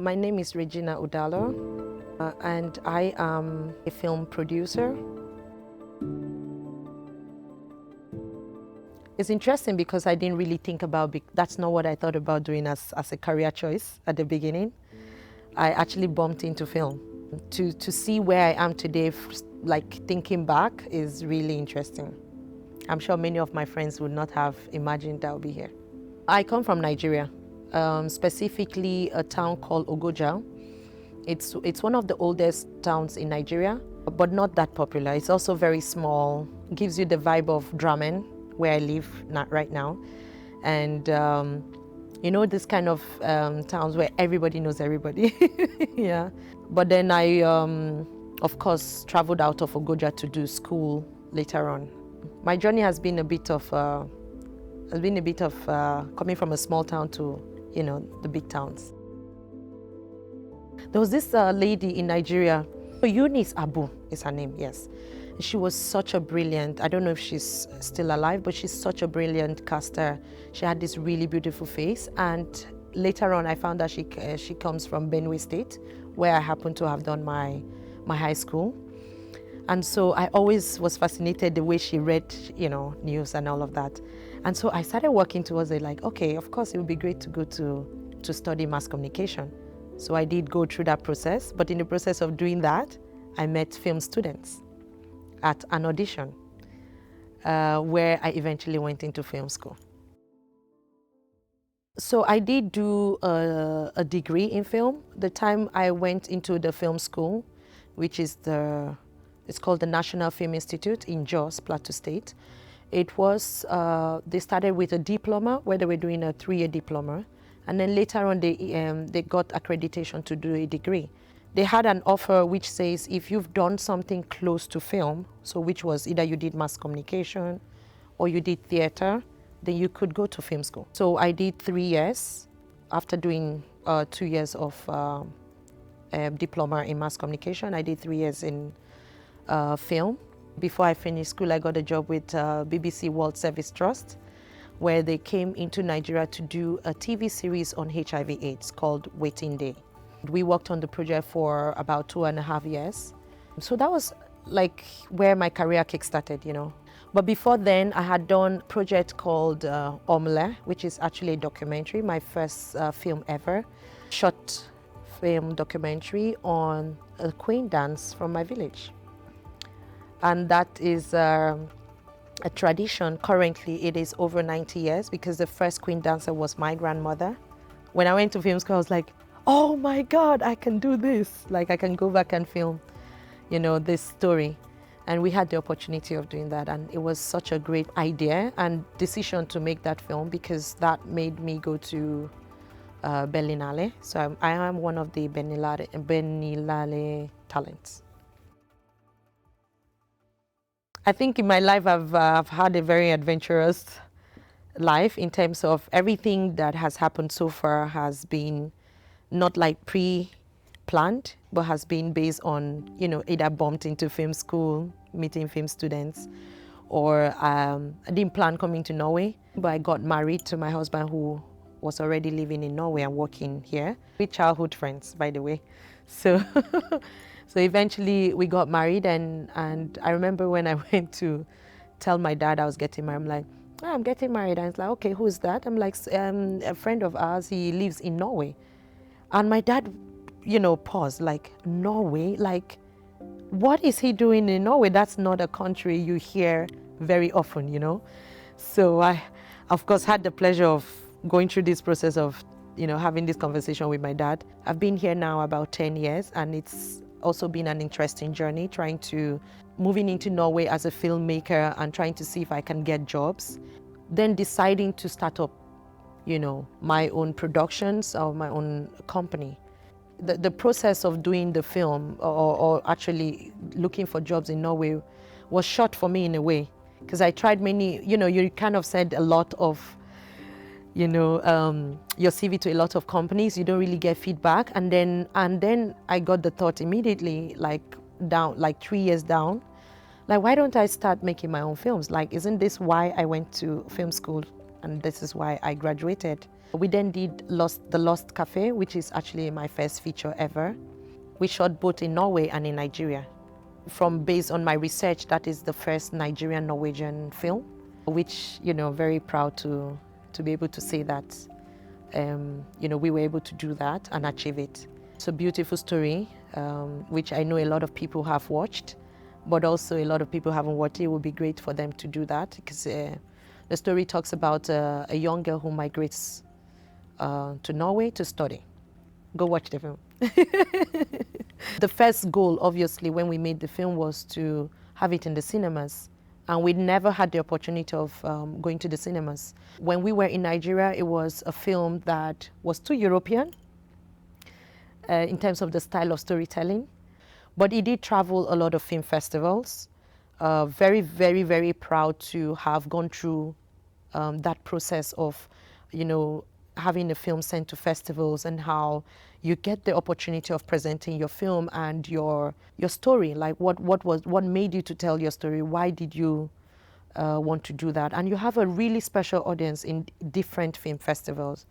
My name is Regina Udalo, and I am a film producer. It's interesting because I didn't really think about, that's not what I thought about doing as a career choice at the beginning. I actually bumped into film. To see where I am today, like thinking back, is really interesting. I'm sure many of my friends would not have imagined I would be here. I come from Nigeria, specifically a town called Ogoja. It's one of the oldest towns in Nigeria, but not that popular. It's also very small. It gives you the vibe of Drammen, where I live right now. And you know, this kind of towns where everybody knows everybody. Yeah. But then I, of course, traveled out of Ogoja to do school later on. My journey has been a bit of coming from a small town to, you know, the big towns. There was this lady in Nigeria, Eunice Abu is her name, yes. She was such a brilliant, I don't know if she's still alive, but she's such a brilliant caster. She had this really beautiful face, and later on I found that she comes from Benue State, where I happen to have done my high school. And so I always was fascinated the way she read, you know, news and all of that. And so I started working towards it, like, okay, of course it would be great to go to study mass communication. So I did go through that process, but in the process of doing that, I met film students at an audition where I eventually went into film school. So I did do a degree in film. The time I went into the film school, which is it's called the National Film Institute in Jos, Plateau State. It was, they started with a diploma where they were doing a 3-year diploma. And then later on, they got accreditation to do a degree. They had an offer which says if you've done something close to film, so which was either you did mass communication or you did theater, then you could go to film school. So I did 3 years after doing 2 years of diploma in mass communication. I did 3 years in film. Before I finished school, I got a job with BBC World Service Trust, where they came into Nigeria to do a TV series on HIV/AIDS called Waiting Day. We worked on the project for about 2.5 years. So that was like where my career kickstarted, you know. But before then, I had done a project called Omle, which is actually a documentary, my first film ever. Short film documentary on a queen dance from my village. And that is a tradition. Currently, it is over 90 years because the first queen dancer was my grandmother. When I went to film school, I was like, oh my God, I can do this. Like I can go back and film, you know, this story. And we had the opportunity of doing that. And it was such a great idea and decision to make that film because that made me go to Berlinale. So I am one of the Berlinale talents. I think in my life I've had a very adventurous life in terms of everything that has happened so far has been not like pre-planned, but has been based on, you know, either bumped into film school, meeting film students, or I didn't plan coming to Norway, but I got married to my husband who was already living in Norway and working here. We're childhood friends, by the way. So, so eventually we got married, and I remember when I went to tell my dad I was getting married, I'm like, oh, I'm getting married. And it's like, okay, who's that? I'm like, a friend of ours, he lives in Norway. And my dad, you know, paused, like, Norway? Like, what is he doing in Norway? That's not a country you hear very often, you know? So I, of course, had the pleasure of going through this process of, you know, having this conversation with my dad. I've been here now about 10 years, and it's also been an interesting journey moving into Norway as a filmmaker and trying to see if I can get jobs. Then deciding to start up, you know, my own productions or my own company. The process of doing the film or actually looking for jobs in Norway was short for me in a way, because I tried many, you know, you kind of said a lot of, you know, your CV to a lot of companies, you don't really get feedback. And then I got the thought immediately, like 3 years down, like, why don't I start making my own films? Like, isn't this why I went to film school? And this is why I graduated. We then did The Lost Cafe, which is actually my first feature ever. We shot both in Norway and in Nigeria. Based on my research, that is the first Nigerian Norwegian film, which, very proud to be able to say that, we were able to do that and achieve it. It's a beautiful story, which I know a lot of people have watched, but also a lot of people haven't watched it. It would be great for them to do that, because the story talks about a young girl who migrates to Norway to study. Go watch the film. The first goal, obviously, when we made the film was to have it in the cinemas. And we never had the opportunity of going to the cinemas. When we were in Nigeria, it was a film that was too European in terms of the style of storytelling. But it did travel a lot of film festivals. Very, very, very proud to have gone through that process of, having a film sent to festivals, and how you get the opportunity of presenting your film and your story. Like what made you to tell your story? Why did you want to do that? And you have a really special audience in different film festivals.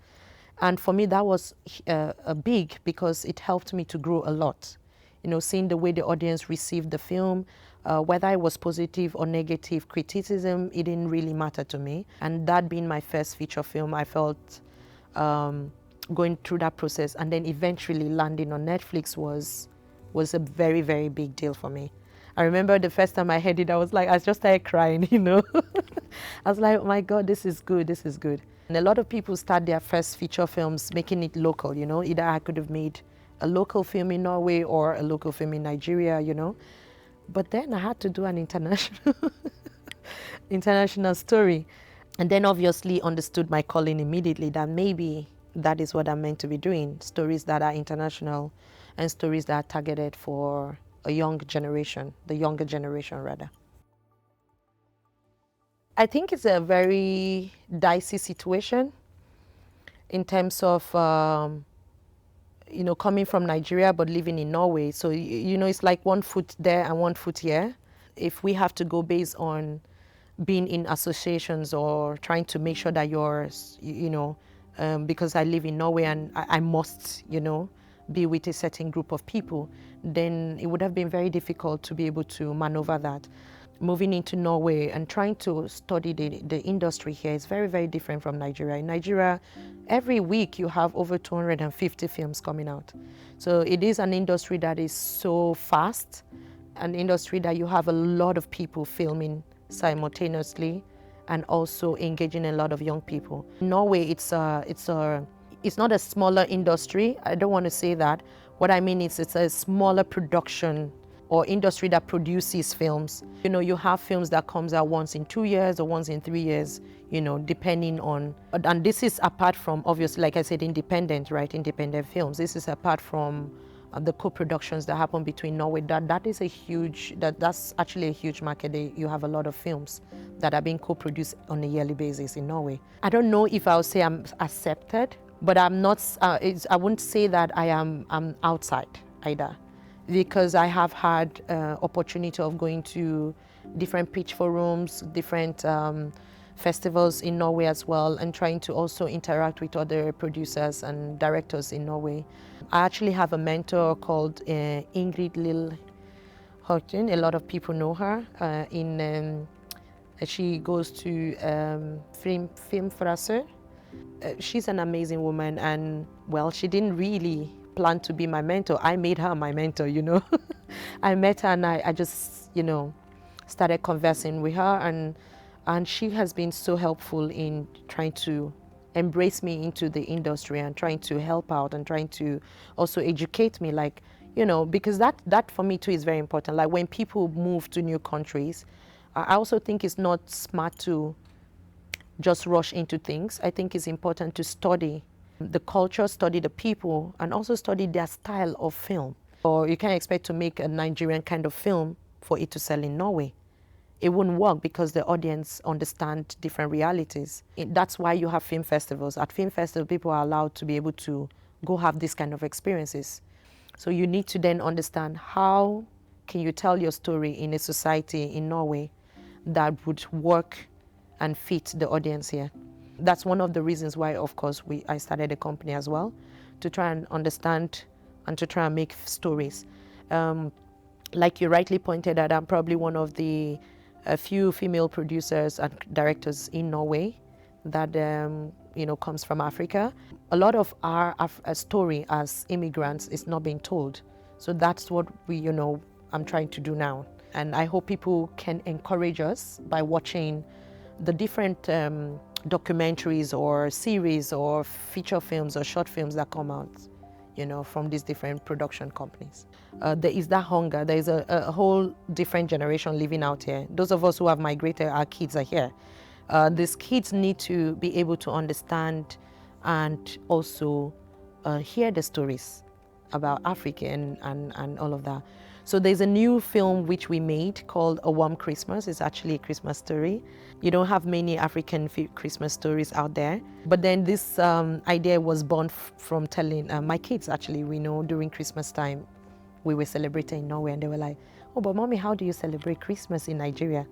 And for me, that was big, because it helped me to grow a lot. Seeing the way the audience received the film, whether it was positive or negative criticism, it didn't really matter to me. And that being my first feature film, I felt going through that process and then eventually landing on Netflix was a very, very big deal for me. I remember the first time I heard it, I just started crying, I was like, oh my God, this is good, this is good. And a lot of people start their first feature films making it local, Either I could have made a local film in Norway or a local film in Nigeria, But then I had to do an international story. And then obviously understood my calling immediately, that maybe that is what I'm meant to be doing. Stories that are international and stories that are targeted for a young generation, the younger generation rather. I think it's a very dicey situation in terms of, coming from Nigeria but living in Norway. So, it's like one foot there and one foot here. If we have to go based on being in associations or trying to make sure that because I live in Norway and I must, be with a certain group of people, then it would have been very difficult to be able to maneuver that. Moving into Norway and trying to study the industry here is very, very different from Nigeria. In Nigeria, every week you have over 250 films coming out. So it is an industry that is so fast, an industry that you have a lot of people filming simultaneously and also engaging a lot of young people. In Norway, it's not a smaller industry. I don't want to say that. What I mean is it's a smaller production or industry that produces films. You have films that comes out once in 2 years or once in 3 years, depending on, and this is apart from, obviously, like I said, independent, right? Independent films. This is apart from the co-productions that happen between Norway. That's actually a huge market. You have a lot of films that are being co-produced on a yearly basis in Norway. I don't know if I'll say I'm accepted, but I'm not. I wouldn't say that I'm outside either, because I have had opportunity of going to different pitch forums, different festivals in Norway as well, and trying to also interact with other producers and directors in Norway. I actually have a mentor called Ingrid Lill Horten. A lot of people know her. She goes to Filmfraser. She's an amazing woman, and well, she didn't really plan to be my mentor. I made her my mentor, I met her and I just, started conversing with her, and she has been so helpful in trying to embrace me into the industry and trying to help out and trying to also educate me, because that for me too is very important. Like when people move to new countries, I also think it's not smart to just rush into things. I think it's important to study the culture, study the people, and also study their style of film. Or you can't expect to make a Nigerian kind of film for it to sell in Norway. It wouldn't work because the audience understand different realities. That's why you have film festivals. At film festivals, people are allowed to be able to go have this kind of experiences. So you need to then understand how can you tell your story in a society in Norway that would work and fit the audience here. That's one of the reasons why, of course, I started a company as well, to try and understand and to try and make stories. Like you rightly pointed out, I'm probably one of the few female producers and directors in Norway that comes from Africa. A lot of our story as immigrants is not being told. So that's what I'm trying to do now. And I hope people can encourage us by watching the different documentaries or series or feature films or short films that come out, from these different production companies. There is that hunger. There is a whole different generation living out here. Those of us who have migrated, our kids are here. These kids need to be able to understand and also hear the stories about Africa and all of that. So there's a new film which we made called A Warm Christmas. It's actually a Christmas story. You don't have many African Christmas stories out there. But then this idea was born from telling my kids, actually, we know during Christmas time, we were celebrating in Norway, and they were like, oh, but mommy, how do you celebrate Christmas in Nigeria?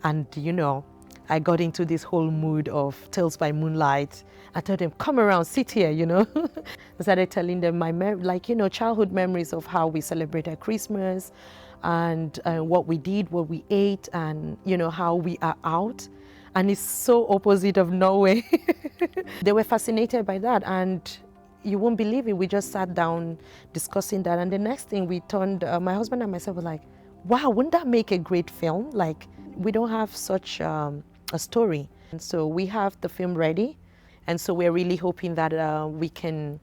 And I got into this whole mood of Tales by Moonlight. I told them, come around, sit here, I started telling them my childhood memories of how we celebrated Christmas and what we did, what we ate, and how we are out. And it's so opposite of Norway. They were fascinated by that, and you won't believe it, we just sat down discussing that, and the next thing we turned, my husband and myself were like, wow, wouldn't that make a great film? Like, we don't have such a story. And so we have the film ready, and so we're really hoping that we can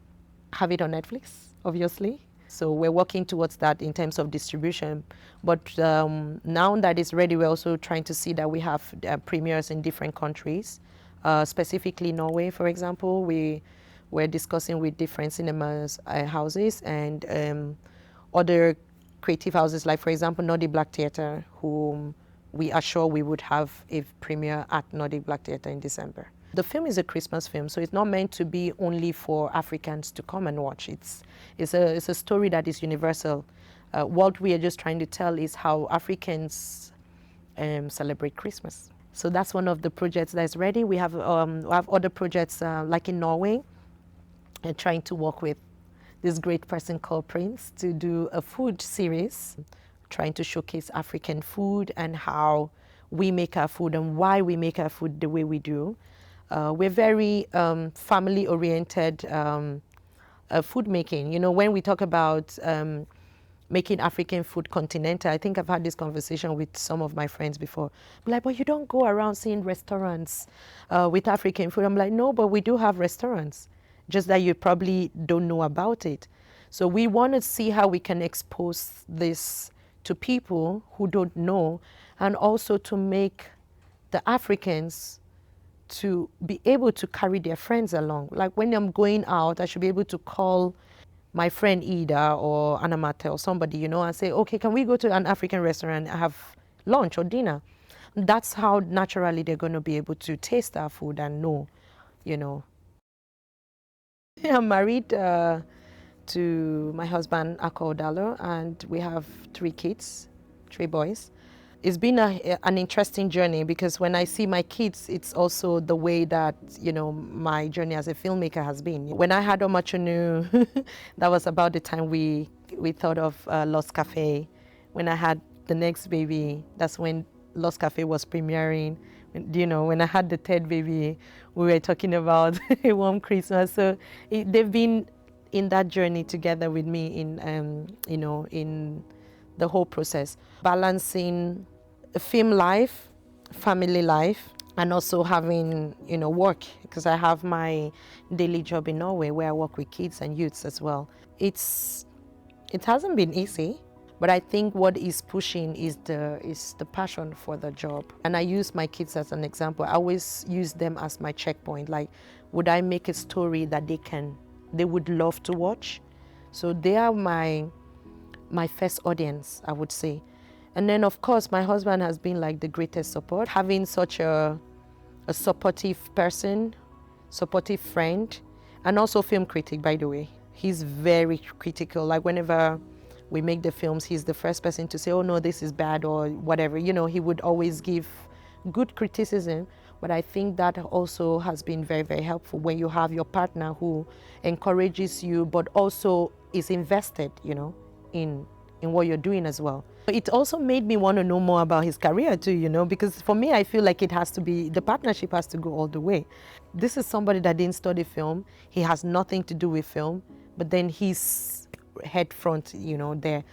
have it on Netflix, obviously. So we're working towards that in terms of distribution. But now that it's ready, we're also trying to see that we have premieres in different countries, specifically Norway, for example. We're discussing with different cinemas houses and other creative houses, like, for example, Nordic Black Theatre, whom we are sure we would have a premiere at Nordic Black Theatre in December. The film is a Christmas film, so it's not meant to be only for Africans to come and watch. It's a story that is universal. What we are just trying to tell is how Africans celebrate Christmas. So that's one of the projects that's ready. We have other projects like in Norway, and trying to work with this great person called Prince to do a food series, trying to showcase African food and how we make our food and why we make our food the way we do. We're very family-oriented food making. When we talk about making African food continental, I think I've had this conversation with some of my friends before. I'm like, but you don't go around seeing restaurants with African food. I'm like, no, but we do have restaurants, just that you probably don't know about it. So we want to see how we can expose this to people who don't know, and also to make the Africans to be able to carry their friends along. Like, when I'm going out, I should be able to call my friend Ida or Anamate or somebody, and say, okay, can we go to an African restaurant and have lunch or dinner? That's how naturally they're going to be able to taste our food and know. I'm married to my husband, Ako Odalo, and we have 3 kids, 3 boys. It's been an interesting journey, because when I see my kids, it's also the way that, my journey as a filmmaker has been. When I had Omachunu, that was about the time we thought of Lost Cafe. When I had the next baby, that's when Lost Cafe was premiering. When I had the 3rd baby, we were talking about A Warm Christmas. So they've been in that journey together with me in the whole process, balancing film life, family life, and also having work, because I have my daily job in Norway where I work with kids and youths as well. It hasn't been easy, but I think what is pushing is the passion for the job. And I use my kids as an example. I always use them as my checkpoint. Like, would I make a story that they would love to watch? So they are my first audience, I would say. And then, of course, my husband has been like the greatest support. Having such a supportive person, supportive friend, and also film critic, by the way. He's very critical. Like, whenever we make the films, he's the first person to say, oh no, this is bad or whatever. He would always give good criticism, But I think that also has been very, very helpful when you have your partner who encourages you, but also is invested, in what you're doing as well. It also made me want to know more about his career too, because for me, I feel like it has to be, the partnership has to go all the way. This is somebody that didn't study film. He has nothing to do with film, but then he's head front, there.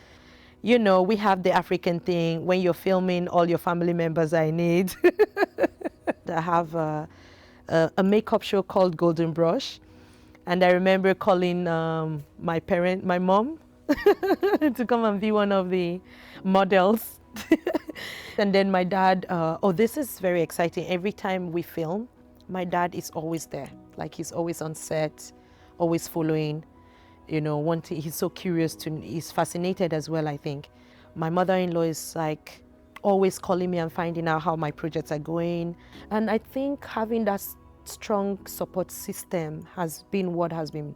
We have the African thing, when you're filming, all your family members are in it. I have a makeup show called Golden Brush. And I remember calling my mom, to come and be one of the models. And then my dad, this is very exciting. Every time we film, my dad is always there. Like he's always on set, always following, he's so curious he's fascinated as well, I think. My mother-in-law is like always calling me and finding out how my projects are going. And I think having that strong support system has been what has been,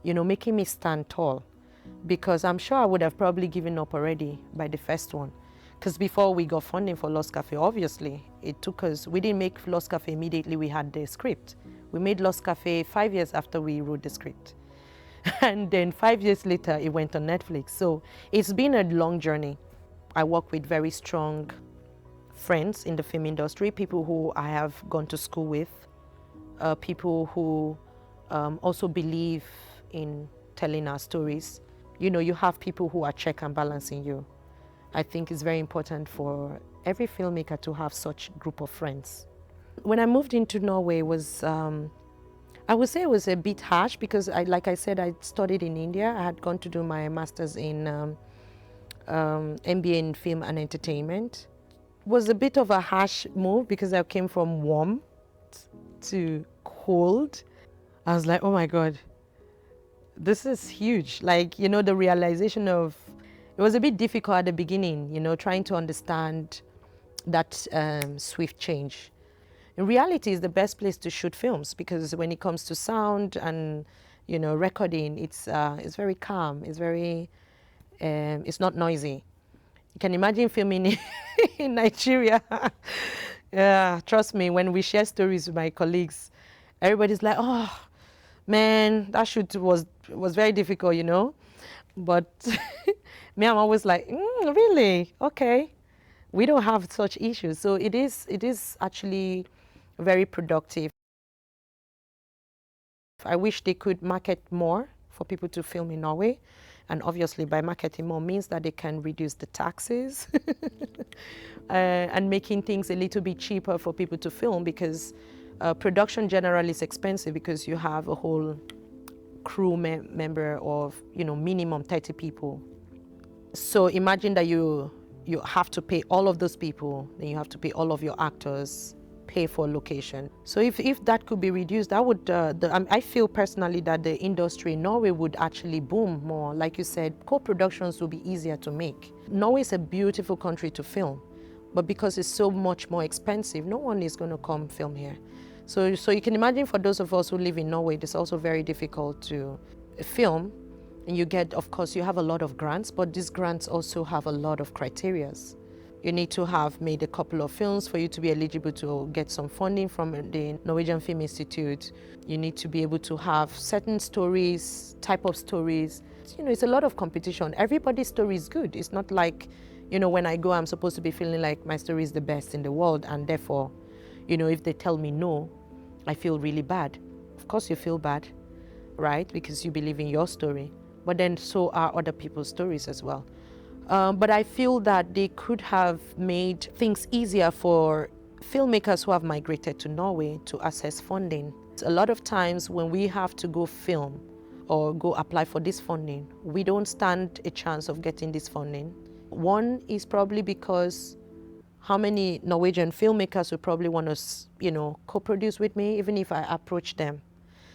making me stand tall. Because I'm sure I would have probably given up already by the first one. Because before we got funding for Lost Cafe, obviously, it took us, we didn't make Lost Cafe immediately we had the script. We made Lost Cafe 5 years after we wrote the script. And then 5 years later, it went on Netflix. So it's been a long journey. I work with very strong friends in the film industry, people who I have gone to school with, people who also believe in telling our stories. You have people who are check and balancing you. I think it's very important for every filmmaker to have such group of friends. When I moved into Norway, I would say it was a bit harsh because, like I said, I studied in India. I had gone to do my master's in MBA in film and entertainment. It was a bit of a harsh move because I came from warm to cold. I was like, oh my God, this is huge. Like, the realization of, it was a bit difficult at the beginning, trying to understand that swift change. In reality, it's the best place to shoot films because when it comes to sound and, recording, it's very calm. It's very, it's not noisy. You can imagine filming in Nigeria. Yeah, trust me, when we share stories with my colleagues, everybody's like, oh, man, that shoot was very difficult, But me, I'm always like, really? Okay. We don't have such issues. So it is actually very productive. I wish they could market more for people to film in Norway. And obviously by marketing more means that they can reduce the taxes and making things a little bit cheaper for people to film because production generally is expensive because you have a whole crew member of, minimum 30 people. So imagine that you have to pay all of those people, then you have to pay all of your actors, pay for location. So if that could be reduced, that would, I feel personally that the industry in Norway would actually boom more. Like you said, co-productions will be easier to make. Norway is a beautiful country to film, but because it's so much more expensive, no one is going to come film here. So you can imagine for those of us who live in Norway, it's also very difficult to film. And you get, of course, you have a lot of grants, but these grants also have a lot of criterias. You need to have made a couple of films for you to be eligible to get some funding from the Norwegian Film Institute. You need to be able to have certain stories, type of stories. It's a lot of competition. Everybody's story is good. It's not like, when I go, I'm supposed to be feeling like my story is the best in the world, and therefore, if they tell me no, I feel really bad. Of course you feel bad, right? Because you believe in your story. But then so are other people's stories as well. But I feel that they could have made things easier for filmmakers who have migrated to Norway to access funding. A lot of times when we have to go film or go apply for this funding, we don't stand a chance of getting this funding. One is probably because how many Norwegian filmmakers would probably want to, co-produce with me, even if I approach them.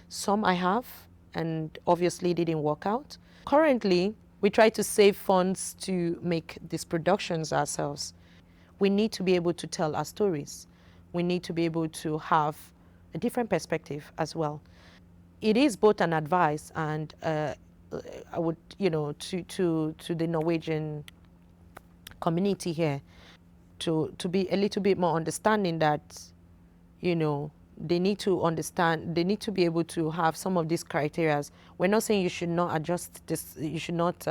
Some I have, and obviously didn't work out. Currently, we try to save funds to make these productions ourselves. We need to be able to tell our stories. We need to be able to have a different perspective as well. It is both an advice and I would, to the Norwegian community here, to be a little bit more understanding that you know, they need to understand, they need to be able to have some of these criterias. We're not saying you should not adjust this, you should not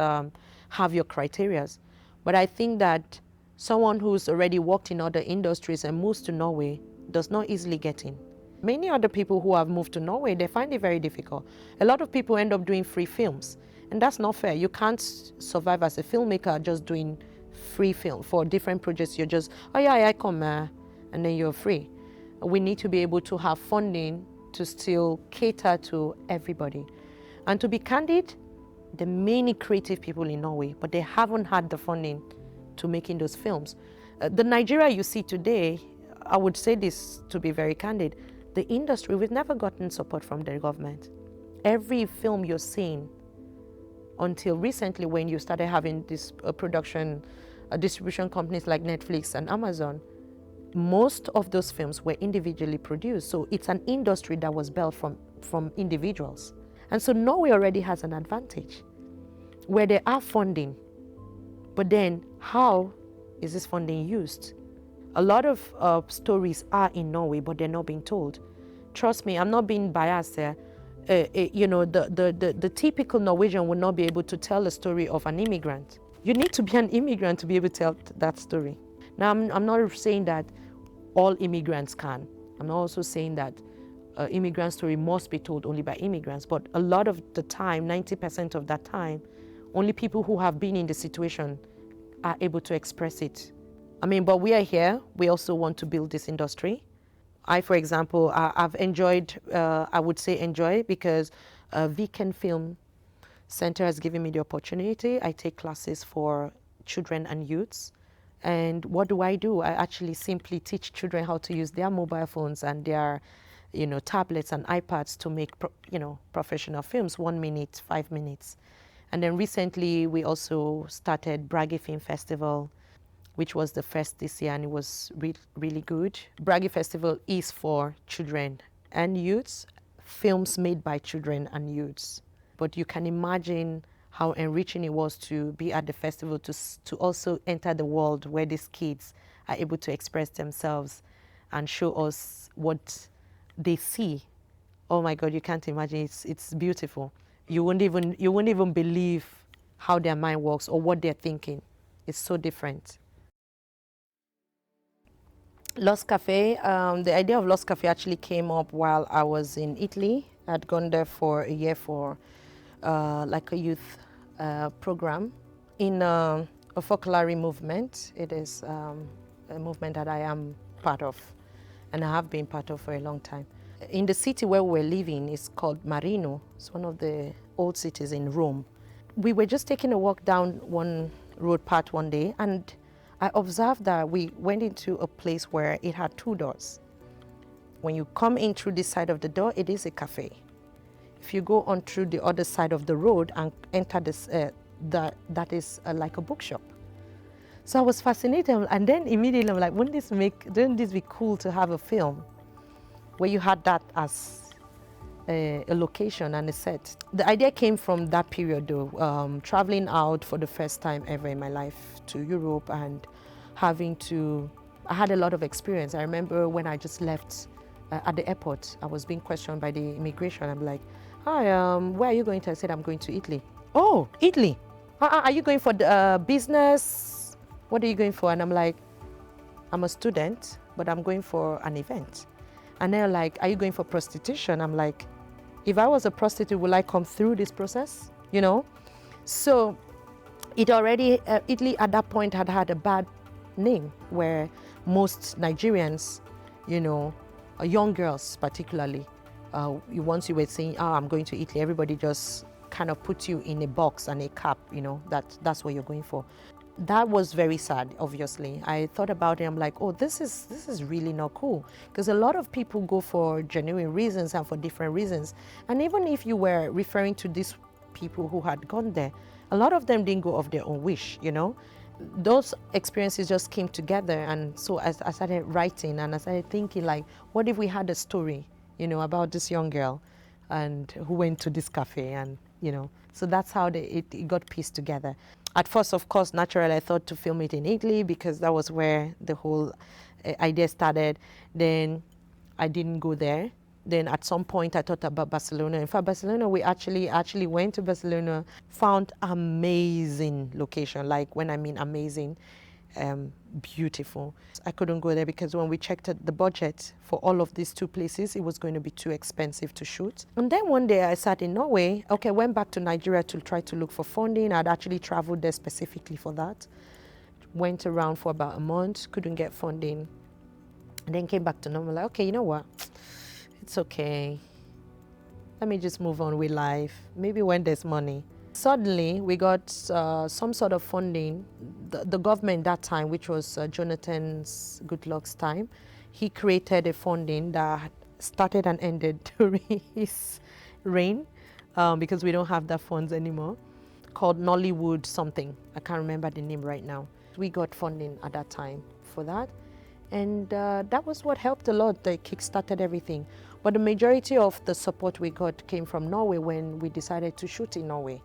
have your criterias. But I think that someone who's already worked in other industries and moves to Norway does not easily get in. Many other people who have moved to Norway, they find it very difficult. A lot of people end up doing free films, and that's not fair. You can't survive as a filmmaker just doing free film for different projects. You're just, oh yeah, I come, and then you're free. We need to be able to have funding to still cater to everybody. And to be candid, there are many creative people in Norway, but they haven't had the funding to making those films. The Nigeria you see today, I would say this to be very candid, the industry, we've never gotten support from the government. Every film you're seeing, until recently when you started having this distribution companies like Netflix and Amazon, most of those films were individually produced. So it's an industry that was built from individuals. And so Norway already has an advantage where they are funding, but then how is this funding used? A lot of stories are in Norway, but they're not being told. Trust me, I'm not being biased there. You know, the typical Norwegian would not be able to tell a story of an immigrant. You need to be an immigrant to be able to tell that story. Now, I'm not saying that all immigrants can. I'm not also saying that immigrant story must be told only by immigrants, but a lot of the time, 90% of that time, only people who have been in the situation are able to express it. I mean, but we are here. We also want to build this industry. I, for example, I've enjoyed, I would say enjoy, because Viken Film Center has given me the opportunity. I take classes for children and youths. And what do? I actually simply teach children how to use their mobile phones and their, you know, tablets and iPads to make, professional films, 1 minute, 5 minutes. And then recently we also started Brage Film Festival, which was the first this year, and it was really good. Brage Festival is for children and youths, films made by children and youths. But you can imagine how enriching it was to be at the festival, to also enter the world where these kids are able to express themselves and show us what they see. Oh my God, you can't imagine, it's beautiful. You won't even believe how their mind works or what they're thinking. It's so different. Lost Cafe, the idea of Lost Cafe actually came up while I was in Italy. I'd gone there for a year for like a youth program in a folklore movement. It is a movement that I am part of, and I have been part of for a long time. In the city where we're living, it's called Marino. It's one of the old cities in Rome. We were just taking a walk down one road path one day, and I observed that we went into a place where it had 2 doors. When you come in through this side of the door, it is a cafe. If you go on through the other side of the road and enter this, that is like a bookshop. So I was fascinated, and then immediately I'm like, wouldn't this be cool to have a film where you had that as a location and a set? The idea came from that period though, traveling out for the first time ever in my life to Europe and I had a lot of experience. I remember when I just left at the airport, I was being questioned by the immigration. I'm like, hi, where are you going to? I said, I'm going to Italy. Oh, Italy. Are you going for the, business? What are you going for? And I'm like, I'm a student, but I'm going for an event. And they're like, are you going for prostitution? I'm like, if I was a prostitute, will I come through this process? You know? So it already, Italy at that point had a bad name where most Nigerians, young girls particularly, once you were saying, I'm going to Italy, everybody just kind of put you in a box and a cap, that's what you're going for. That was very sad, obviously. I thought about it, I'm like, oh, this is really not cool. Because a lot of people go for genuine reasons and for different reasons. And even if you were referring to these people who had gone there, a lot of them didn't go of their own wish, Those experiences just came together, and so I started writing and I started thinking, like, what if we had a story, about this young girl and who went to this cafe, and so that's how it got pieced together. At first, of course, naturally, I thought to film it in Italy because that was where the whole idea started. Then I didn't go there. Then at some point I thought about Barcelona. In fact, Barcelona, we actually went to Barcelona, found amazing location. Like when I mean amazing, beautiful. I couldn't go there because when we checked the budget for all of these two places, it was going to be too expensive to shoot. And then one day I sat in Norway. Okay, went back to Nigeria to try to look for funding. I'd actually traveled there specifically for that. Went around for about a month, couldn't get funding. And then came back to normal, like, okay, you know what? It's okay. Let me just move on with life. Maybe when there's money. Suddenly, we got some sort of funding. The government that time, which was Jonathan's good luck's time, he created a funding that started and ended during his reign because we don't have that funds anymore, called Nollywood something. I can't remember the name right now. We got funding at that time for that. And that was what helped a lot. They kickstarted everything. But the majority of the support we got came from Norway when we decided to shoot in Norway.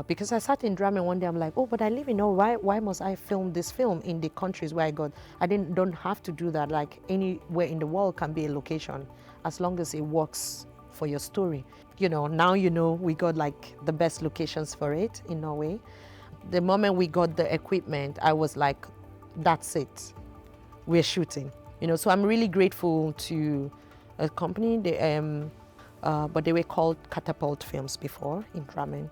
Because I sat in drama one day, I'm like, oh, but I live in Norway. Why must I film this film in the countries where I got? Don't have to do that. Like anywhere in the world can be a location, as long as it works for your story. You know, now you know we got like the best locations for it in Norway. The moment we got the equipment, I was like, that's it. We're shooting. You know, so I'm really grateful to a company. But they were called Catapult Films before in Drammen.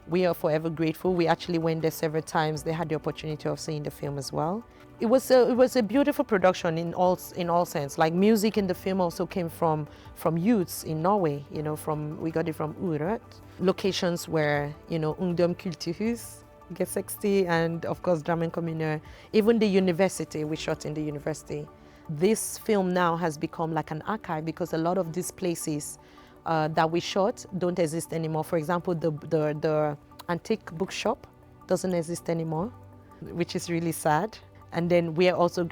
We are forever grateful. We actually went there several times. They had the opportunity of seeing the film as well. It was a beautiful production in all sense. Like music in the film also came from youths in Norway. You know, we got it from Urørt. Locations where, you know, Ungdom Kulturhus, Get 60, and of course Drammen Kommune. Even the university, we shot in the university. This film now has become like an archive because a lot of these places that we shot don't exist anymore. For example, the antique bookshop doesn't exist anymore, which is really sad. And then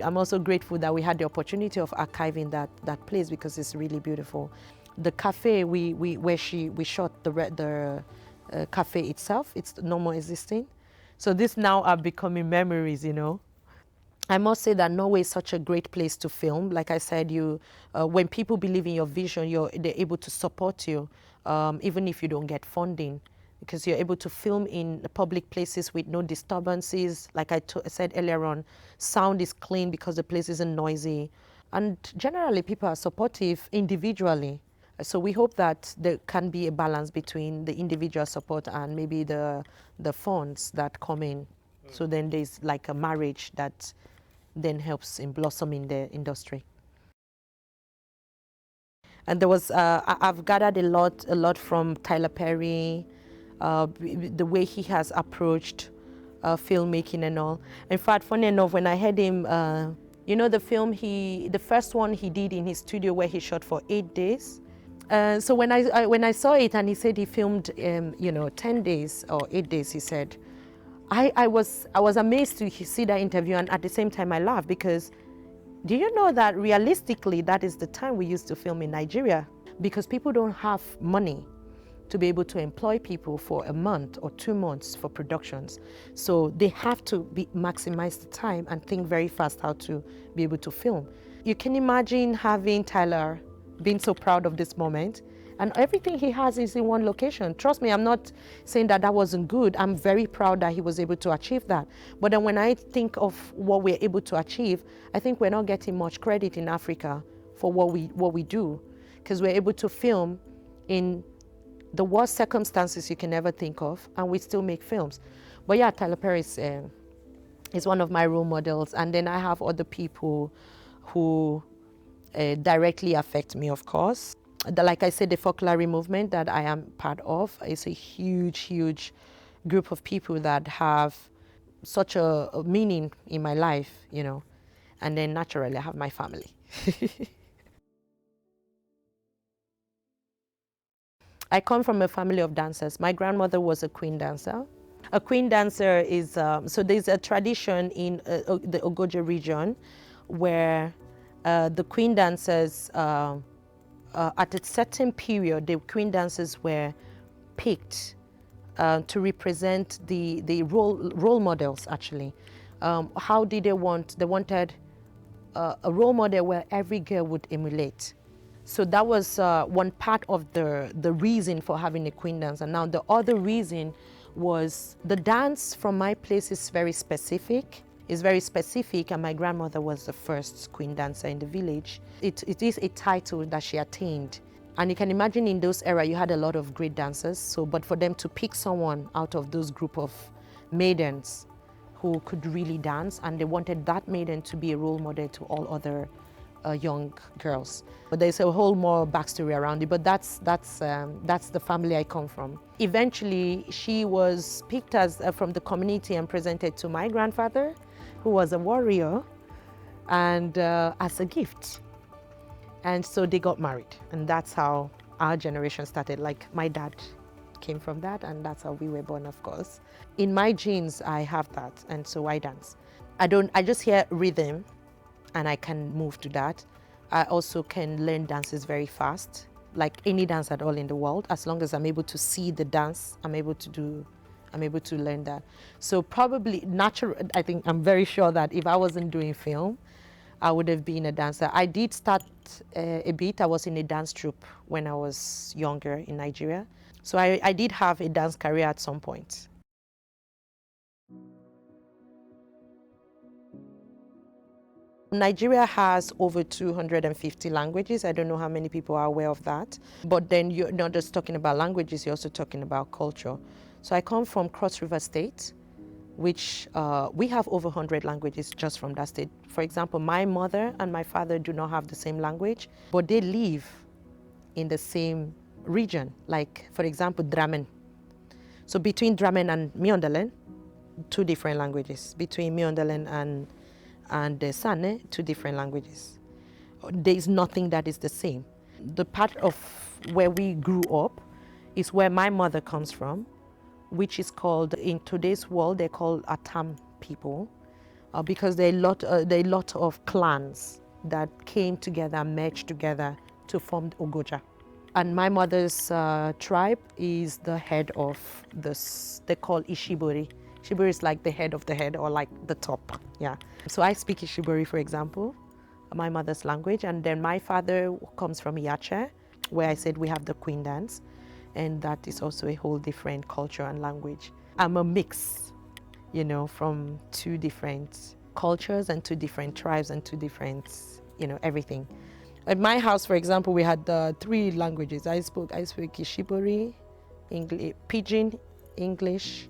I'm also grateful that we had the opportunity of archiving that place because it's really beautiful. The cafe where we shot the cafe itself, it's no more existing. So these now are becoming memories, you know. I must say that Norway is such a great place to film. Like I said, when people believe in your vision, they're able to support you, even if you don't get funding, because you're able to film in public places with no disturbances. Like I said earlier on, sound is clean because the place isn't noisy. And generally, people are supportive individually. So we hope that there can be a balance between the individual support and maybe the funds that come in. So then there's like a marriage that then helps in blossoming the industry. And there was, I've gathered a lot from Tyler Perry, the way he has approached filmmaking and all. In fact, funny enough, when I heard him, you know, the first one he did in his studio where he shot for 8 days. So when I saw it and he said he filmed, 10 days or 8 days, he said, I was amazed to see that interview, and at the same time I laughed because do you know that realistically that is the time we used to film in Nigeria, because people don't have money to be able to employ people for a month or 2 months for productions. So they have to maximize the time and think very fast how to be able to film. You can imagine having Tyler being so proud of this moment, and everything he has is in one location. Trust me, I'm not saying that wasn't good. I'm very proud that he was able to achieve that. But then when I think of what we're able to achieve, I think we're not getting much credit in Africa for what we do, because we're able to film in the worst circumstances you can ever think of, and we still make films. But yeah, Tyler Perry is one of my role models, and then I have other people who directly affect me, of course. Like I said, the folklore movement that I am part of is a huge group of people that have such a meaning in my life, you know. And then naturally I have my family. I come from a family of dancers. My grandmother was a queen dancer. A queen dancer is, so there's a tradition in the Ogoja region where the queen dancers, at a certain period, the queen dancers were picked to represent the role models, actually. How did they wanted a role model where every girl would emulate. So that was one part of the reason for having a queen dance. And now the other reason was the dance from my place is very specific. It's very specific, and my grandmother was the first queen dancer in the village. It is a title that she attained. And you can imagine in those era, you had a lot of great dancers. So, but for them to pick someone out of those group of maidens who could really dance, and they wanted that maiden to be a role model to all other young girls. But there's a whole more backstory around it, but that's the family I come from. Eventually, she was picked as from the community and presented to my grandfather, who was a warrior, and as a gift. And so they got married, and that's how our generation started. Like, my dad came from that, and that's how we were born, of course. In my genes, I have that, and so I dance. I just hear rhythm, and I can move to that. I also can learn dances very fast, like any dance at all in the world. As long as I'm able to see the dance, I'm able to learn that. So probably natural, I think I'm very sure that if I wasn't doing film, I would have been a dancer. I did start a bit. I was in a dance troupe when I was younger in Nigeria. So I did have a dance career at some point. Nigeria has over 250 languages. I don't know how many people are aware of that. But then you're not just talking about languages, you're also talking about culture. So I come from Cross River State, which we have over 100 languages just from that state. For example, my mother and my father do not have the same language, but they live in the same region. Like, for example, Drammen. So between Drammen and Mjøndalen, two different languages. Between Mjøndalen and Sane, two different languages. There is nothing that is the same. The part of where we grew up is where my mother comes from, which is called, in today's world, they're called Atam people, because there are a lot of clans that came together, merged together to form Ogoja. And my mother's tribe is the head of this, they call Ishibori. Ishibori is like the head of the head, or like the top, yeah. So I speak Ishibori, for example, my mother's language, and then my father comes from Yache, where I said we have the queen dance, and that is also a whole different culture and language. I'm a mix, you know, from two different cultures and two different tribes and two different, you know, everything. At my house, for example, we had three languages. I spoke Ishibori, Pidgin, English,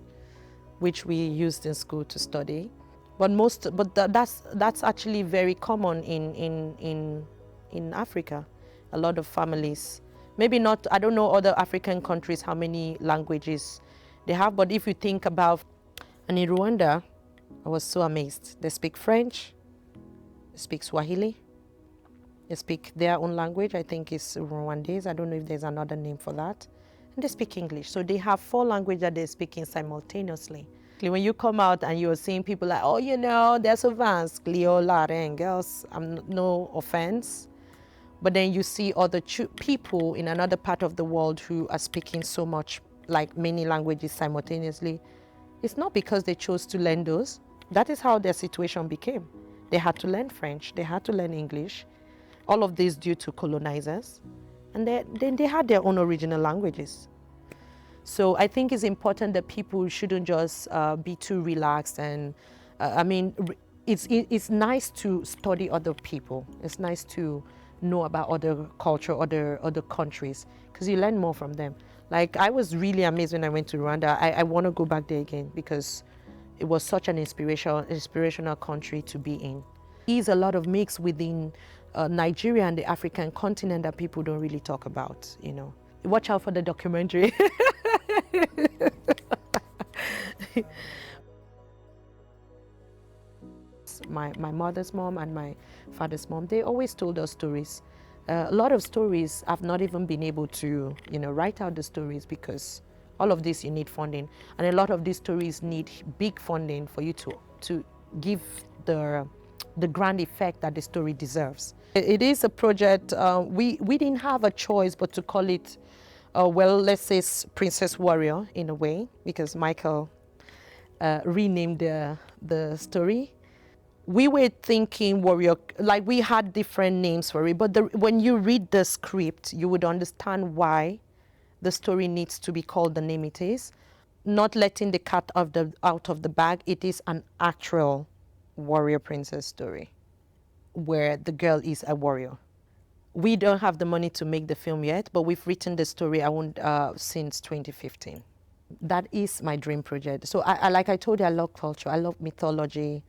which we used in school to study. But that's actually very common in Africa. A lot of families, maybe not, I don't know other African countries how many languages they have, but if you think about, and in Rwanda, I was so amazed. They speak French, they speak Swahili, they speak their own language, I think it's Rwandese, I don't know if there's another name for that, and they speak English. So they have four languages that they're speaking simultaneously. When you come out and you're seeing people like, oh, you know, they're so advanced, Cleo, Lara, and girls, no offense, but then you see other people in another part of the world who are speaking so much, like many languages simultaneously. It's not because they chose to learn those. That is how their situation became. They had to learn French, they had to learn English, all of this due to colonizers, and then they had their own original languages. So I think it's important that people shouldn't just be too relaxed, and I mean, it's nice to study other people. It's nice to know about other culture, other countries, because you learn more from them. Like, I was really amazed when I went to Rwanda. I want to go back there again because it was such an inspirational country to be in. There's a lot of mix within Nigeria and the African continent that people don't really talk about, you know. Watch out for the documentary. My mother's mom and my father's mom, they always told us stories. A lot of stories I've not even been able to, you know, write out the stories, because all of this you need funding, and a lot of these stories need big funding for you to give the grand effect that the story deserves. It is a project, we didn't have a choice but to call it, well, let's say Princess Warrior in a way, because Michael renamed the story. We were thinking warrior, like we had different names for it, but when you read the script, you would understand why the story needs to be called the name it is. Not letting the cat out of the bag, it is an actual warrior princess story where the girl is a warrior. We don't have the money to make the film yet, but we've written the story since 2015. That is my dream project. So like I told you, I love culture, I love mythology.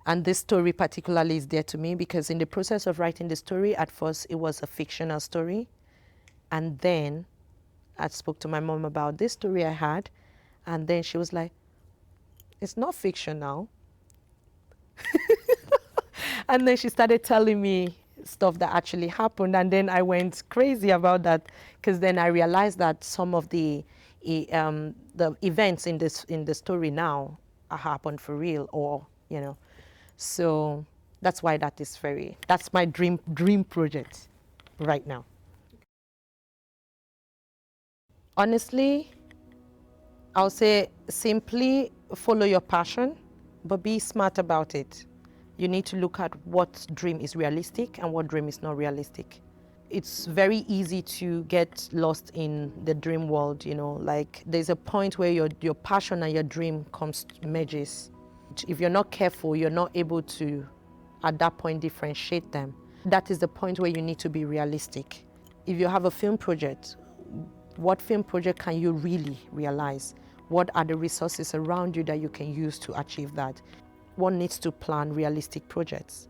And this story particularly is dear to me because in the process of writing the story, at first it was a fictional story. And then I spoke to my mom about this story I had. And then she was like, it's not fiction now. And then she started telling me stuff that actually happened. And then I went crazy about that because then I realized that some of the events in the story now happened for real, or, you know. So that's why that's my dream project right now. Honestly, I'll say simply follow your passion, but be smart about it. You need to look at what dream is realistic and what dream is not realistic. It's very easy to get lost in the dream world, you know, like there's a point where your passion and your dream merges. If you're not careful, you're not able to, at that point, differentiate them. That is the point where you need to be realistic. If you have a film project, what film project can you really realize? What are the resources around you that you can use to achieve that? One needs to plan realistic projects.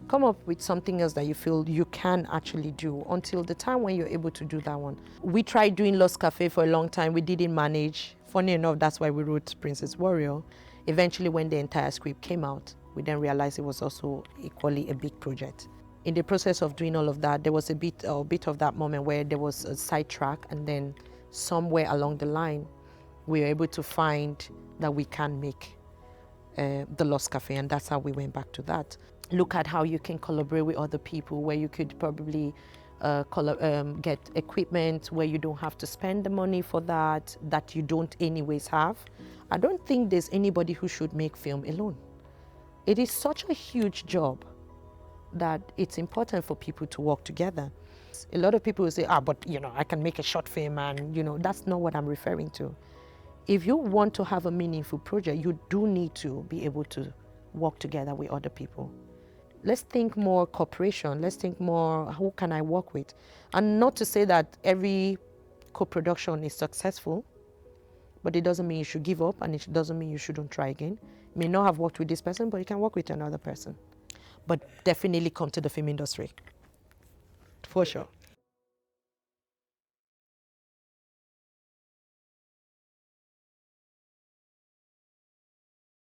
Come up with something else that you feel you can actually do until the time when you're able to do that one. We tried doing Lost Cafe for a long time. We didn't manage. Funny enough, that's why we wrote Princess Warrior. Eventually, when the entire script came out, we then realized it was also equally a big project. In the process of doing all of that, there was a bit of that moment where there was a sidetrack, and then somewhere along the line, we were able to find that we can make the Lost Cafe, and that's how we went back to that. Look at how you can collaborate with other people, where you could probably get equipment where you don't have to spend the money for that you don't anyways have. I don't think there's anybody who should make film alone. It is such a huge job that it's important for people to work together. A lot of people will say, but you know, I can make a short film, and you know, that's not what I'm referring to. If you want to have a meaningful project, you do need to be able to work together with other people. Let's think more cooperation. Let's think more, who can I work with? And not to say that every co-production is successful, but it doesn't mean you should give up, and it doesn't mean you shouldn't try again. You may not have worked with this person, but you can work with another person. But definitely come to the film industry, for sure.